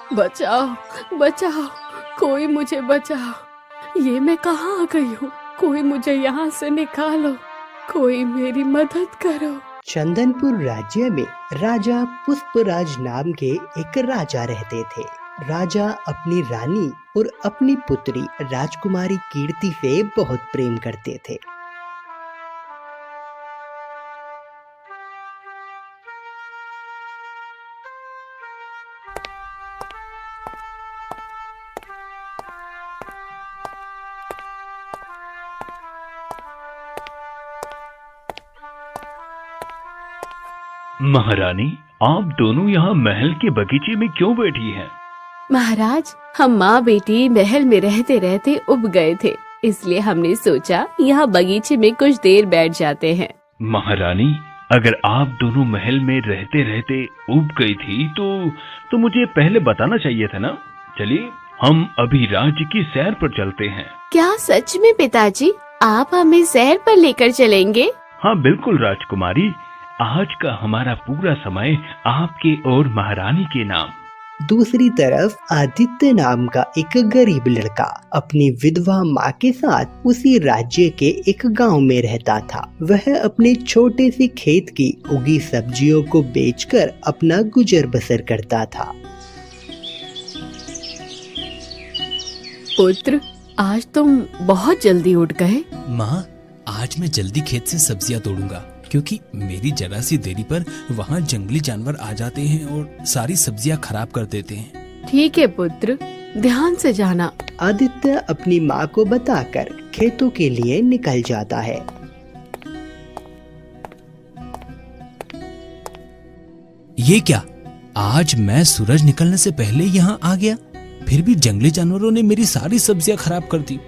बचाओ बचाओ, कोई मुझे बचाओ। ये मैं कहाँ आ गई हूँ? कोई मुझे यहाँ से निकालो, कोई मेरी मदद करो। चंदनपुर राज्य में राजा पुष्पराज नाम के एक राजा रहते थे। राजा अपनी रानी और अपनी पुत्री राजकुमारी कीर्ति से बहुत प्रेम करते थे। महारानी, आप दोनों यहाँ महल के बगीचे में क्यों बैठी हैं? महाराज, हम माँ बेटी महल में रहते रहते उब गए थे, इसलिए हमने सोचा यहाँ बगीचे में कुछ देर बैठ जाते हैं। महारानी, अगर आप दोनों महल में रहते रहते उब गई थी तो मुझे पहले बताना चाहिए था ना। चलिए, हम अभी राज्य की सैर पर चलते हैं। क्या सच में पिताजी, आप हमें सैर पर लेकर चलेंगे? हाँ बिल्कुल राजकुमारी, आज का हमारा पूरा समय आपके और महारानी के नाम। दूसरी तरफ आदित्य नाम का एक गरीब लड़का अपनी विधवा माँ के साथ उसी राज्य के एक गांव में रहता था। वह अपने छोटे से खेत की उगी सब्जियों को बेचकर अपना गुजर बसर करता था। पुत्र, आज तुम बहुत जल्दी उठ गए। माँ, आज मैं जल्दी खेत से सब्जियाँ तोड़ूंगा, क्योंकि मेरी जरा सी देरी पर वहाँ जंगली जानवर आ जाते हैं और सारी सब्जियाँ खराब कर देते हैं। ठीक है पुत्र, ध्यान से जाना। आदित्य अपनी माँ को बताकर खेतों के लिए निकल जाता है। ये क्या, आज मैं सूरज निकलने से पहले यहाँ आ गया, फिर भी जंगली जानवरों ने मेरी सारी सब्जियाँ खराब कर दी।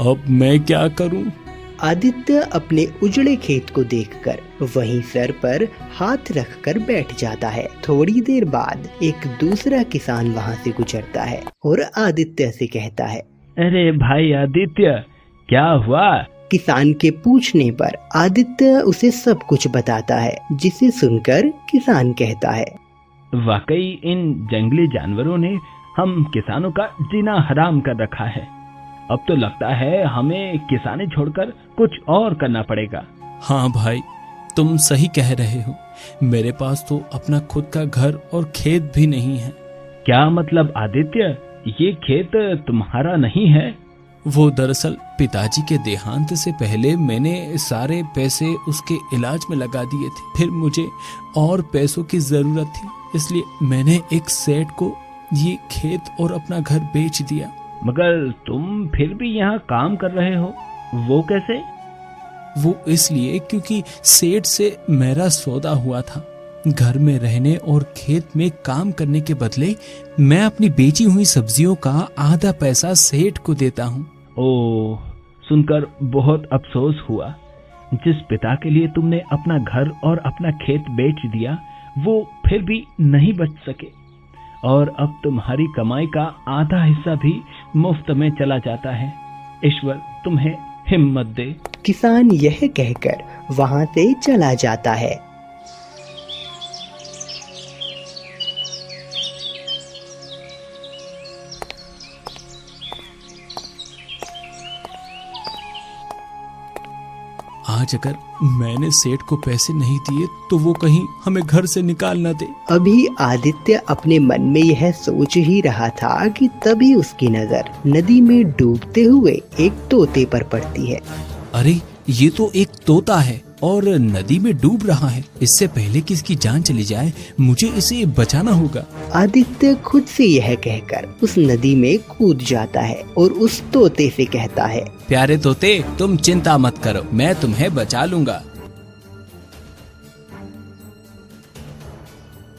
अब मैं क्या करूँ? आदित्य अपने उजड़े खेत को देखकर वहीं सर पर हाथ रखकर बैठ जाता है। थोड़ी देर बाद एक दूसरा किसान वहां से गुजरता है और आदित्य से कहता है, अरे भाई आदित्य, क्या हुआ? किसान के पूछने पर आदित्य उसे सब कुछ बताता है, जिसे सुनकर किसान कहता है, वाकई इन जंगली जानवरों ने हम किसानों का जीना हराम कर रखा है। अब तो लगता है हमें किसानी छोड़कर कुछ और करना पड़ेगा। हाँ भाई, तुम सही कह रहे हो। मेरे पास तो अपना खुद का घर और खेत भी नहीं है। क्या मतलब आदित्य, ये खेत तुम्हारा नहीं है? वो दरअसल पिताजी के देहांत से पहले मैंने सारे पैसे उसके इलाज में लगा दिए थे। फिर मुझे और पैसों की जरूरत थी, इसलिए मैंने एक सेठ को ये खेत और अपना घर बेच दिया। मगर तुम फिर भी यहाँ काम कर रहे हो, वो कैसे? वो इसलिए क्योंकि सेठ से मेरा सौदा हुआ था। घर में रहने और खेत में काम करने के बदले मैं अपनी बेची हुई सब्जियों का आधा पैसा सेठ को देता हूँ। ओह, सुनकर बहुत अफसोस हुआ। जिस पिता के लिए तुमने अपना घर और अपना खेत बेच दिया, वो फिर भी नहीं बच सके, और अब तुम्हारी कमाई का आधा हिस्सा भी मुफ्त में चला जाता है। ईश्वर तुम्हें हिम्मत दे। किसान यह कहकर वहां से चला जाता है। आज अगर मैंने सेठ को पैसे नहीं दिए तो वो कहीं हमें घर से निकाल ना दे। अभी आदित्य अपने मन में यह सोच ही रहा था कि तभी उसकी नजर नदी में डूबते हुए एक तोते पर पड़ती है। अरे, ये तो एक तोता है और नदी में डूब रहा है। इससे पहले कि इसकी जान चली जाए, मुझे इसे बचाना होगा। आदित्य खुद से यह कहकर उस नदी में कूद जाता है और उस तोते से कहता है, प्यारे तोते, तुम चिंता मत करो, मैं तुम्हें बचा लूंगा।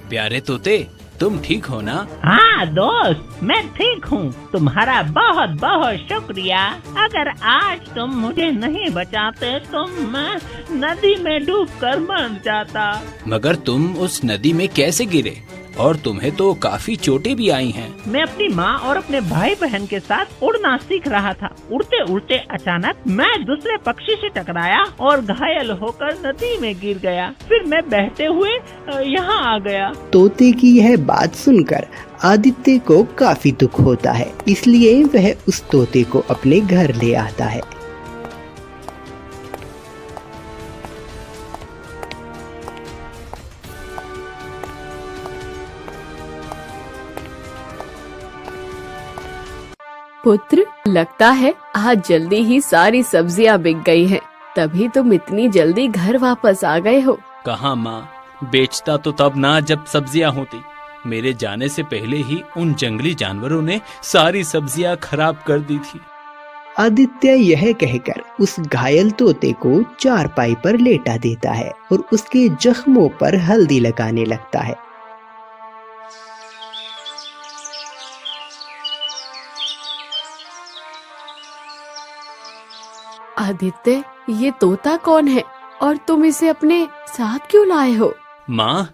प्यारे तोते, तुम ठीक हो ना? हाँ दोस्त, मैं ठीक हूँ। तुम्हारा बहुत बहुत शुक्रिया। अगर आज तुम मुझे नहीं बचाते तो मैं नदी में डूबकर मर जाता। मगर तुम उस नदी में कैसे गिरे और तुम्हें तो काफी चोटें भी आई हैं। मैं अपनी माँ और अपने भाई बहन के साथ उड़ना सीख रहा था। उड़ते उड़ते अचानक मैं दूसरे पक्षी से टकराया और घायल होकर नदी में गिर गया। फिर मैं बहते हुए यहाँ आ गया। तोते की यह बात सुनकर आदित्य को काफी दुख होता है, इसलिए वह उस तोते को अपने घर ले आता है। पुत्र, लगता है आज जल्दी ही सारी सब्जियां बिक गई हैं, तभी तुम इतनी जल्दी घर वापस आ गए हो। कहाँ माँ, बेचता तो तब ना जब सब्जियां होती। मेरे जाने से पहले ही उन जंगली जानवरों ने सारी सब्जियां खराब कर दी थी। आदित्य यह कहकर उस घायल तोते को चारपाई पर लेटा देता है और उसके जख्मों पर हल्दी लगाने लगता है। आदित्य, ये तोता कौन है और तुम इसे अपने साथ क्यों लाए हो? माँ,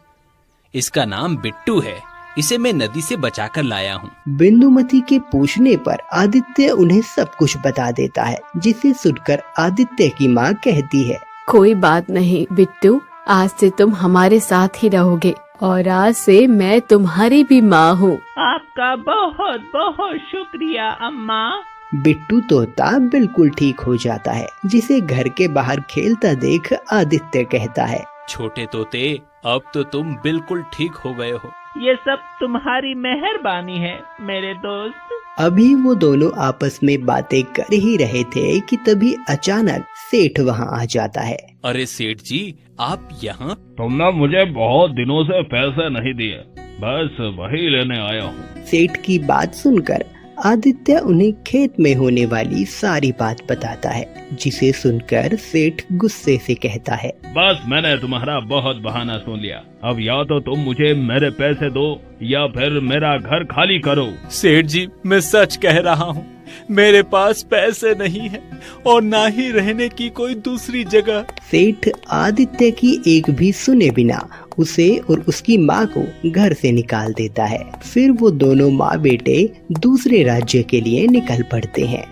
इसका नाम बिट्टू है। इसे मैं नदी से बचाकर लाया हूँ। बिंदुमती के पूछने पर आदित्य उन्हें सब कुछ बता देता है, जिसे सुनकर आदित्य की माँ कहती है, कोई बात नहीं बिट्टू, आज से तुम हमारे साथ ही रहोगे और आज से मैं तुम्हारी भी माँ हूँ। आपका बहुत बहुत शुक्रिया अम्मा। बिट्टू तोता बिल्कुल ठीक हो जाता है, जिसे घर के बाहर खेलता देख आदित्य कहता है, छोटे तोते, अब तो तुम बिल्कुल ठीक हो गए हो। ये सब तुम्हारी मेहरबानी है मेरे दोस्त। अभी वो दोनों आपस में बातें कर ही रहे थे कि तभी अचानक सेठ वहाँ आ जाता है। अरे सेठ जी, आप यहाँ? तुमने मुझे बहुत दिनों से पैसे नहीं दिए, बस वही लेने आया हूँ। सेठ की बात सुनकर आदित्य उन्हें खेत में होने वाली सारी बात बताता है, जिसे सुनकर सेठ गुस्से से कहता है, बस मैंने तुम्हारा बहुत बहाना सुन लिया। अब या तो तुम मुझे मेरे पैसे दो या फिर मेरा घर खाली करो। सेठ जी, मैं सच कह रहा हूँ, मेरे पास पैसे नहीं है और ना ही रहने की कोई दूसरी जगह। सेठ आदित्य की एक भी सुने बिना उसे और उसकी माँ को घर से निकाल देता है। फिर वो दोनों माँ बेटे दूसरे राज्य के लिए निकल पड़ते हैं।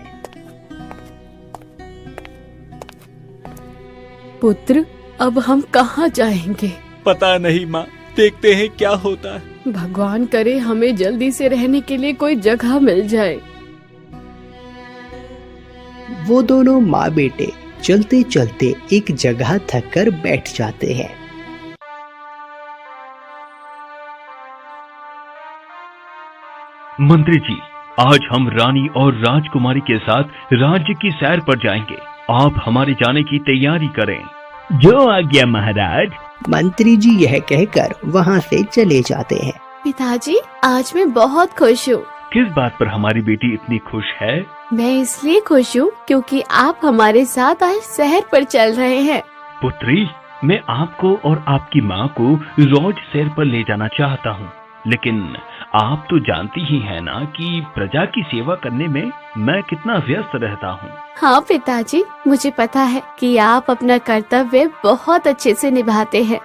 पुत्र, अब हम कहाँ जाएंगे? पता नहीं माँ, देखते हैं क्या होता है। भगवान करे हमें जल्दी से रहने के लिए कोई जगह मिल जाए। वो दोनों माँ बेटे चलते चलते एक जगह थक कर बैठ जाते हैं। मंत्री जी, आज हम रानी और राजकुमारी के साथ राज्य की सैर पर जाएंगे। आप हमारे जाने की तैयारी करें। जो आज्ञा महाराज। मंत्री जी यह कहकर वहाँ से चले जाते हैं। पिताजी, आज मैं बहुत खुश हूँ। किस बात पर हमारी बेटी इतनी खुश है? मैं इसलिए खुश हूँ क्योंकि आप हमारे साथ आज शहर पर चल रहे हैं। पुत्री, मैं आपको और आपकी माँ को रोज सैर पर ले जाना चाहता हूँ, लेकिन आप तो जानती ही है ना कि प्रजा की सेवा करने में मैं कितना व्यस्त रहता हूँ। हाँ पिताजी, मुझे पता है कि आप अपना कर्तव्य बहुत अच्छे से निभाते हैं।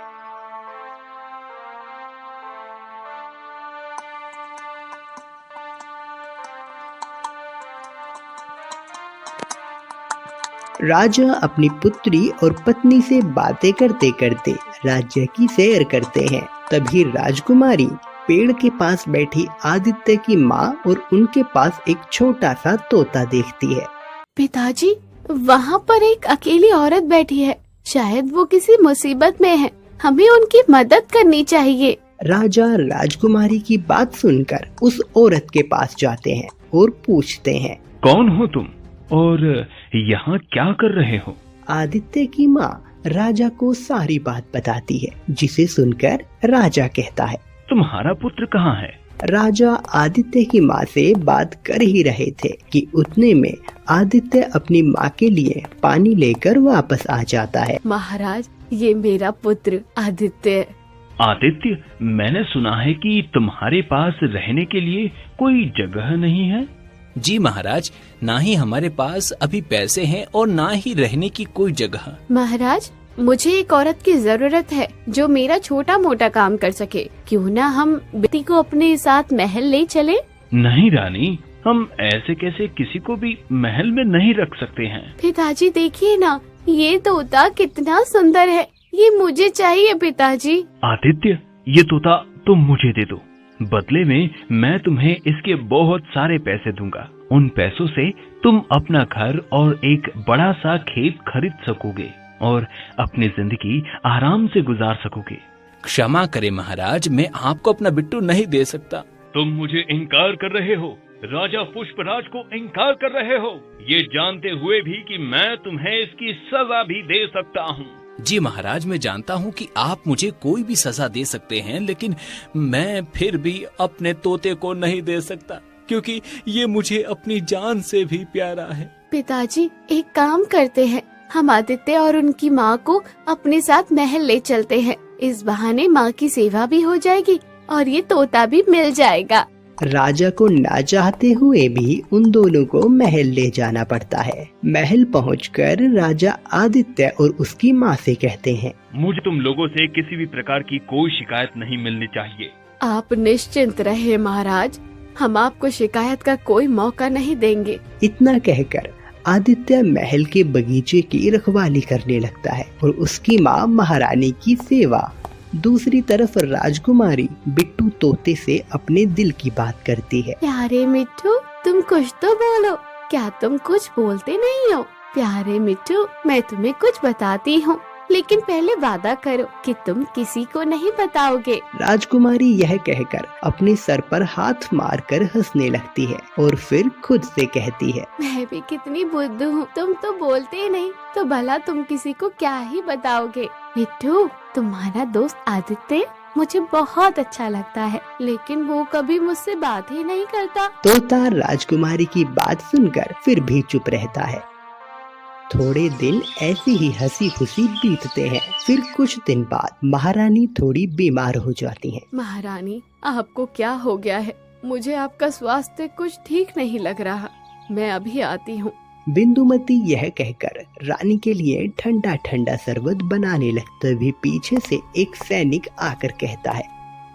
राजा अपनी पुत्री और पत्नी से बातें करते करते राज्य की सैर करते हैं। तभी राजकुमारी पेड़ के पास बैठी आदित्य की माँ और उनके पास एक छोटा सा तोता देखती है। पिताजी, वहाँ पर एक अकेली औरत बैठी है, शायद वो किसी मुसीबत में है, हमें उनकी मदद करनी चाहिए। राजा राजकुमारी की बात सुनकर उस औरत के पास जाते हैं और पूछते हैं, कौन हो तुम और यहाँ क्या कर रहे हो? आदित्य की माँ राजा को सारी बात बताती है, जिसे सुनकर राजा कहता है, तुम्हारा पुत्र कहाँ है? राजा आदित्य की माँ से बात कर ही रहे थे कि उतने में आदित्य अपनी माँ के लिए पानी लेकर वापस आ जाता है। महाराज, ये मेरा पुत्र आदित्य। आदित्य, मैंने सुना है कि तुम्हारे पास रहने के लिए कोई जगह नहीं है। जी महाराज, ना ही हमारे पास अभी पैसे हैं और ना ही रहने की कोई जगह। महाराज, मुझे एक औरत की जरूरत है जो मेरा छोटा मोटा काम कर सके। क्यों ना हम बेटी को अपने साथ महल ले चले? नहीं रानी, हम ऐसे कैसे किसी को भी महल में नहीं रख सकते हैं। पिताजी देखिए ना, ये तोता कितना सुंदर है, ये मुझे चाहिए पिताजी। आदित्य, ये तोता तुम मुझे दे दो। बदले में मैं तुम्हें इसके बहुत सारे पैसे दूंगा। उन पैसों से तुम अपना घर और एक बड़ा सा खेत खरीद सकोगे और अपनी जिंदगी आराम से गुजार सकोगे। क्षमा करें महाराज, मैं आपको अपना बिट्टू नहीं दे सकता। तुम मुझे इनकार कर रहे हो, राजा पुष्पराज को इनकार कर रहे हो, ये जानते हुए भी कि मैं तुम्हें इसकी सजा भी दे सकता हूँ। जी महाराज, मैं जानता हूँ कि आप मुझे कोई भी सजा दे सकते हैं, लेकिन मैं फिर भी अपने तोते को नहीं दे सकता, क्योंकि ये मुझे अपनी जान से भी प्यारा है। पिताजी एक काम करते हैं, हम आदित्य और उनकी माँ को अपने साथ महल ले चलते हैं। इस बहाने माँ की सेवा भी हो जाएगी और ये तोता भी मिल जाएगा। राजा को ना चाहते हुए भी उन दोनों को महल ले जाना पड़ता है। महल पहुंचकर राजा आदित्य और उसकी माँ से कहते हैं, मुझे तुम लोगों से किसी भी प्रकार की कोई शिकायत नहीं मिलनी चाहिए। आप निश्चिंत रहे महाराज, हम आपको शिकायत का कोई मौका नहीं देंगे। इतना कहकर आदित्य महल के बगीचे की रखवाली करने लगता है और उसकी माँ महारानी की सेवा। दूसरी तरफ राजकुमारी बिट्टू तोते से अपने दिल की बात करती है। प्यारे मिट्टू, तुम कुछ तो बोलो, क्या तुम कुछ बोलते नहीं हो? प्यारे मिट्टू, मैं तुम्हें कुछ बताती हूँ, लेकिन पहले वादा करो कि तुम किसी को नहीं बताओगे। राजकुमारी यह कहकर अपने सर पर हाथ मारकर हंसने लगती है और फिर खुद से कहती है, मैं भी कितनी बुद्धू हूँ, तुम तो बोलते ही नहीं, तो भला तुम किसी को क्या ही बताओगे। मिट्टू, तुम्हारा दोस्त आदित्य मुझे बहुत अच्छा लगता है, लेकिन वो कभी मुझसे बात ही नहीं करता। तोता राजकुमारी की बात सुनकर फिर भी चुप रहता है। थोड़े दिन ऐसी ही हंसी खुशी बीतते हैं। फिर कुछ दिन बाद महारानी थोड़ी बीमार हो जाती हैं। महारानी, आपको क्या हो गया है? मुझे आपका स्वास्थ्य कुछ ठीक नहीं लग रहा, मैं अभी आती हूँ। बिंदुमती यह कहकर रानी के लिए ठंडा ठंडा शरबत बनाने लगते भी पीछे से एक सैनिक आकर कहता है,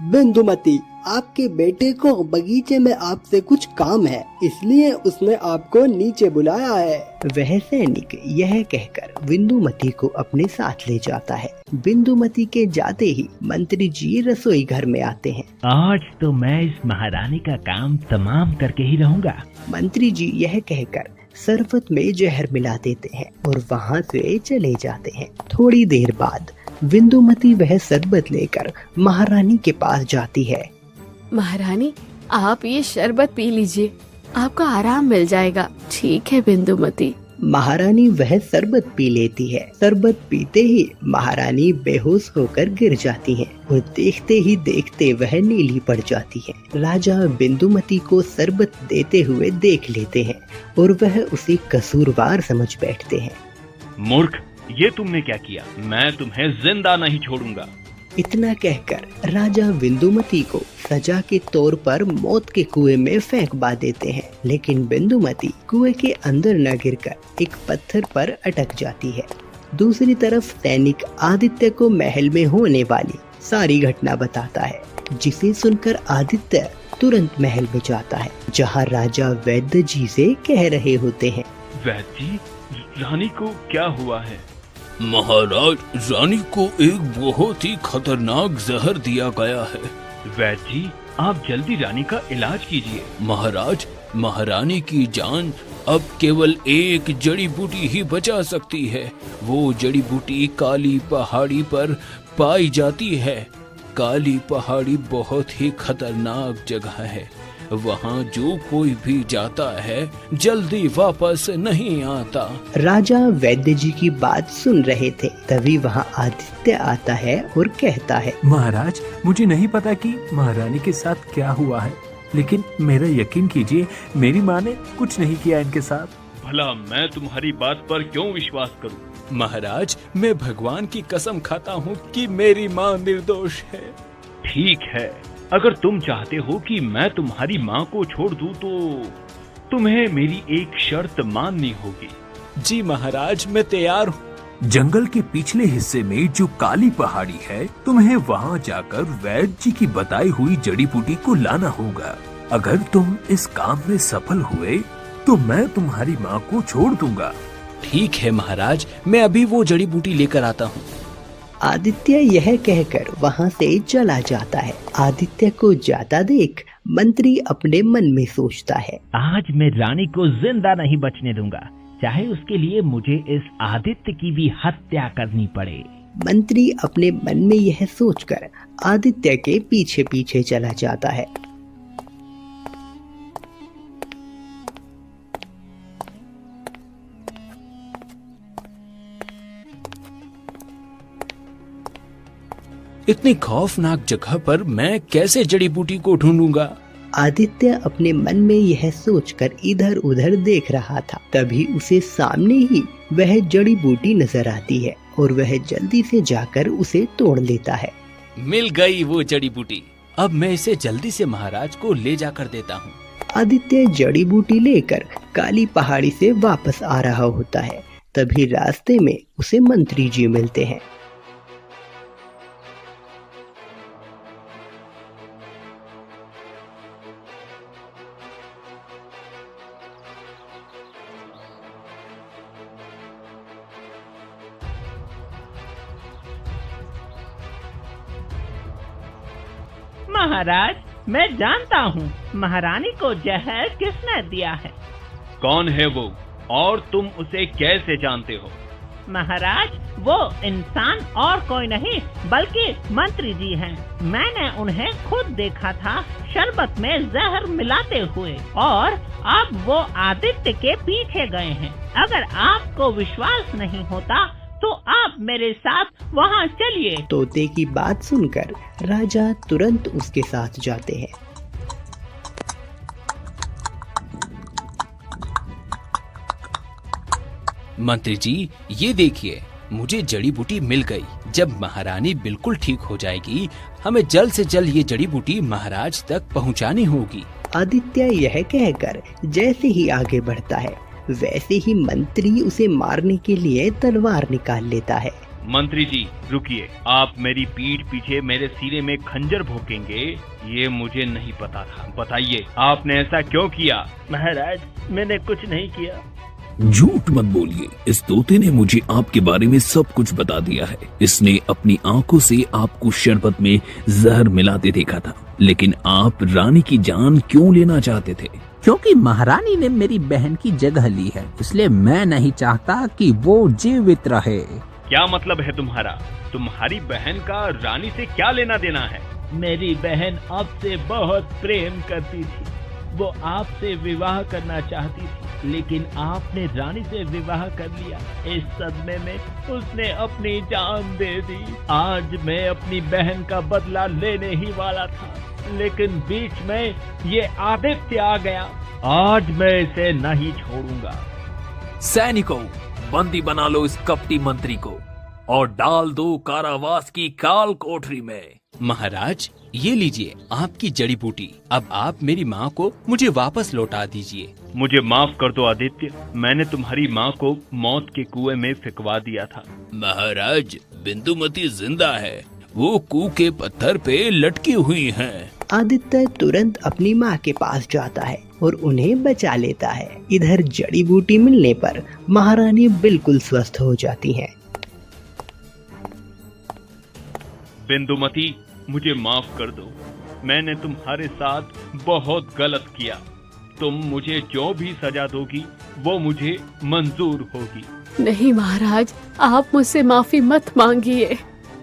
बिंदुमती, आपके बेटे को बगीचे में आपसे कुछ काम है, इसलिए उसने आपको नीचे बुलाया है। वह सैनिक यह कहकर बिंदुमती को अपने साथ ले जाता है। बिंदुमती के जाते ही मंत्री जी रसोई घर में आते हैं। आज तो मैं इस महारानी का काम तमाम करके ही रहूंगा। मंत्री जी यह कहकर शरबत में जहर मिला देते हैं और वहाँ से चले जाते हैं। थोड़ी देर बाद बिंदुमती वह शरबत लेकर महारानी के पास जाती है। महारानी, आप ये शरबत पी लीजिए, आपका आराम मिल जाएगा। ठीक है बिंदुमती। महारानी वह शरबत पी लेती है। शरबत पीते ही महारानी बेहोश होकर गिर जाती है और देखते ही देखते वह नीली पड़ जाती है। राजा बिंदुमती को शरबत देते हुए देख लेते हैं और वह उसे कसूरवार समझ बैठते हैं। मूर्ख, ये तुमने क्या किया? मैं तुम्हें जिंदा नहीं छोड़ूंगा। इतना कहकर राजा बिंदुमती को सजा के तौर पर मौत के कुएं में फेंकवा देते हैं, लेकिन बिंदुमती कुएं के अंदर न गिरकर एक पत्थर पर अटक जाती है। दूसरी तरफ सैनिक आदित्य को महल में होने वाली सारी घटना बताता है, जिसे सुनकर आदित्य तुरंत महल में जाता है, जहां राजा वैद्य जी से कह रहे होते हैं, वैद्य जी, रानी को क्या हुआ है? महाराज, रानी को एक बहुत ही खतरनाक जहर दिया गया है। वैद्य जी, आप जल्दी रानी का इलाज कीजिए। महाराज, महारानी की जान अब केवल एक जड़ी बूटी ही बचा सकती है। वो जड़ी बूटी काली पहाड़ी पर पाई जाती है। काली पहाड़ी बहुत ही खतरनाक जगह है, वहाँ जो कोई भी जाता है जल्दी वापस नहीं आता। राजा वैद्य जी की बात सुन रहे थे, तभी वहाँ आदित्य आता है और कहता है, महाराज, मुझे नहीं पता कि महारानी के साथ क्या हुआ है, लेकिन मेरा यकीन कीजिए, मेरी माँ ने कुछ नहीं किया इनके साथ। भला मैं तुम्हारी बात पर क्यों विश्वास करूं? महाराज, मैं भगवान की कसम खाता हूँ कि मेरी माँ निर्दोष है। ठीक है, अगर तुम चाहते हो कि मैं तुम्हारी माँ को छोड़ दूं, तो तुम्हें मेरी एक शर्त माननी होगी। जी महाराज, मैं तैयार हूँ। जंगल के पिछले हिस्से में जो काली पहाड़ी है, तुम्हें वहाँ जाकर वैद्य जी की बताई हुई जड़ी बूटी को लाना होगा। अगर तुम इस काम में सफल हुए तो मैं तुम्हारी माँ को छोड़ दूंगा। ठीक है महाराज, मैं अभी वो जड़ी बूटी लेकर आता हूँ। आदित्य यह कहकर वहाँ से चला जाता है। आदित्य को जाता देख मंत्री अपने मन में सोचता है, आज मैं रानी को जिंदा नहीं बचने दूंगा, चाहे उसके लिए मुझे इस आदित्य की भी हत्या करनी पड़े। मंत्री अपने मन में यह सोचकर आदित्य के पीछे पीछे चला जाता है। इतनी खौफनाक जगह पर मैं कैसे जड़ी बूटी को ढूंढूंगा? आदित्य अपने मन में यह सोचकर इधर उधर देख रहा था। तभी उसे सामने ही वह जड़ी बूटी नजर आती है और वह जल्दी से जाकर उसे तोड़ लेता है। मिल गई वो जड़ी बूटी। अब मैं इसे जल्दी से महाराज को ले जाकर देता हूँ। आदित्य जड़ी बूटी लेकर काली पहाड़ी से वापस आ रहा होता है। तभी रास्ते में उसे मंत्री जी मिलते हैं। महाराज, मैं जानता हूँ महारानी को जहर किसने दिया है। कौन है वो और तुम उसे कैसे जानते हो? महाराज, वो इंसान और कोई नहीं बल्कि मंत्री जी हैं। मैंने उन्हें खुद देखा था शरबत में जहर मिलाते हुए, और अब वो आदित्य के पीछे गए हैं। अगर आपको विश्वास नहीं होता तो आप मेरे साथ वहाँ चलिए। तोते की बात सुनकर राजा तुरंत उसके साथ जाते हैं। मंत्री जी, ये देखिए, मुझे जड़ी बूटी मिल गई। जब महारानी बिल्कुल ठीक हो जाएगी, हमें जल्द से जल्द ये जड़ी बूटी महाराज तक पहुंचानी होगी। आदित्य यह कहकर जैसे ही आगे बढ़ता है, वैसे ही मंत्री उसे मारने के लिए तलवार निकाल लेता है। मंत्री जी रुकिए, आप मेरी पीठ पीछे मेरे सीने में खंजर भोंकेंगे, ये मुझे नहीं पता था। बताइए, आपने ऐसा क्यों किया? महाराज, मैंने कुछ नहीं किया। झूठ मत बोलिए, इस तोते ने मुझे आपके बारे में सब कुछ बता दिया है। इसने अपनी आंखों से आपको शरबत में जहर मिलाते देखा था, लेकिन आप रानी की जान क्यों लेना चाहते थे? क्योंकि महारानी ने मेरी बहन की जगह ली है, इसलिए मैं नहीं चाहता कि वो जीवित रहे। क्या मतलब है तुम्हारा? तुम्हारी बहन का रानी से क्या लेना देना है? मेरी बहन आपसे बहुत प्रेम करती थी, वो आपसे विवाह करना चाहती थी, लेकिन आपने रानी से विवाह कर लिया। इस सदमे में उसने अपनी जान दे दी। आज मैं अपनी बहन का बदला लेने ही वाला था, लेकिन बीच में ये आदित्य आ गया। आज मैं इसे नहीं छोड़ूंगा। सैनिकों, बंदी बना लो इस कपटी मंत्री को और डाल दो कारावास की काल कोठरी में। महाराज, ये लीजिए आपकी जड़ी बूटी। अब आप मेरी माँ को मुझे वापस लौटा दीजिए। मुझे माफ कर दो आदित्य, मैंने तुम्हारी माँ को मौत के कुएं में फेंकवा दिया था। महाराज, बिंदुमती जिंदा है, वो कुएं के पत्थर पे लटकी हुई हैं। आदित्य तुरंत अपनी माँ के पास जाता है और उन्हें बचा लेता है। इधर जड़ी बूटी मिलने पर महारानी बिल्कुल स्वस्थ हो जाती हैं। बिंदुमती, मुझे माफ कर दो, मैंने तुम्हारे साथ बहुत गलत किया। तुम मुझे जो भी सजा दोगी वो मुझे मंजूर होगी। नहीं महाराज, आप मुझसे माफी मत मांगिए।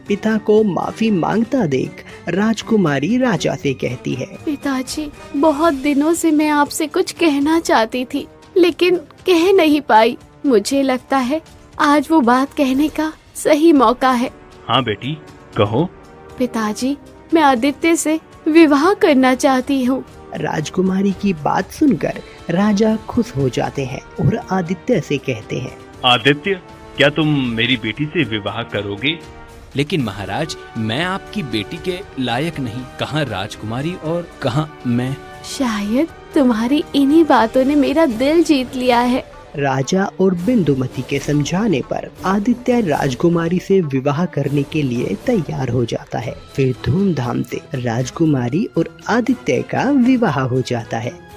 पिता को माफी मांगता देख राजकुमारी राजा से कहती है, पिताजी, बहुत दिनों से मैं आपसे कुछ कहना चाहती थी, लेकिन कह नहीं पाई। मुझे लगता है आज वो बात कहने का सही मौका है। हाँ बेटी, कहो। पिताजी, मैं आदित्य से विवाह करना चाहती हूँ। राजकुमारी की बात सुनकर राजा खुश हो जाते हैं और आदित्य से कहते हैं, आदित्य, क्या तुम मेरी बेटी से विवाह करोगे? लेकिन महाराज, मैं आपकी बेटी के लायक नहीं। कहाँ राजकुमारी और कहाँ मैं। शायद तुम्हारी इन्हीं बातों ने मेरा दिल जीत लिया है। राजा और बिंदुमती के समझाने पर आदित्य राजकुमारी से विवाह करने के लिए तैयार हो जाता है। फिर धूमधाम से राजकुमारी और आदित्य का विवाह हो जाता है।